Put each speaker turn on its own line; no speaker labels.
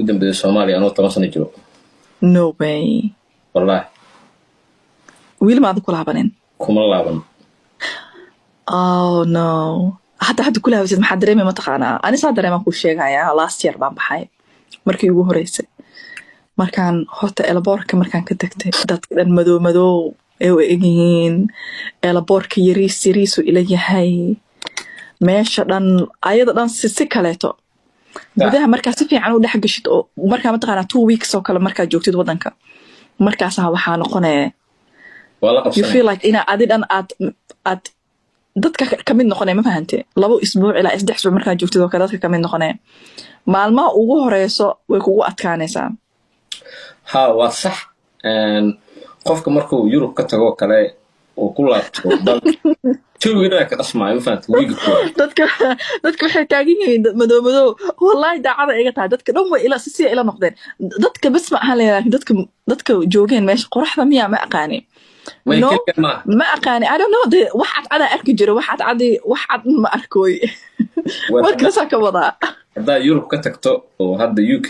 قدام بالصومالي أنا طبعا جرو
no way
والله
wiil maad ku laabanin
كم الله بن
oh no hadda ku laabasid maxaa dareemay mataqaanaa ani saa dareemaan kuu sheegayaa last year baan baxay markii ugu horeysay markaan horta elaboorka markaan ka tagtay dadka dhan madow ay u egyihiin elaboorka yariisu ila yahay meesha dhan ayada dhan si kaleeto gudaha markaa si fiican u dhex gashid oo markaa mataqaanaa 2 weeks oo kale markaa joogtid wadanka markaasaa waxaa noqonaya you feel like ina adi dhan aad dadka ka mid noqonaya ma fahantay 2 isbuuc ilaa 3 isbuuc markaa joogtid oo kale dadka ka mid noqonaya maalmaha ugu horeyso way kugu adkaanaysaa
ها وصح قفك مركو يوروب كتغو كله وكل دل شو غير ka asmaa ma fahanti wiiga
dadka waxay taagan yihiin madow wallahi daacada iga tahay dadka dhan way ila si ila noqdeen dadka bas ma ahan leeyahay dadka joogeen meesha qoraxda miya ma aqaani ma aqaani I don't know wax cad arki jiro wax cad ma arkooy markaas ka wada
hadda Yurub ka tagto oo hadda UK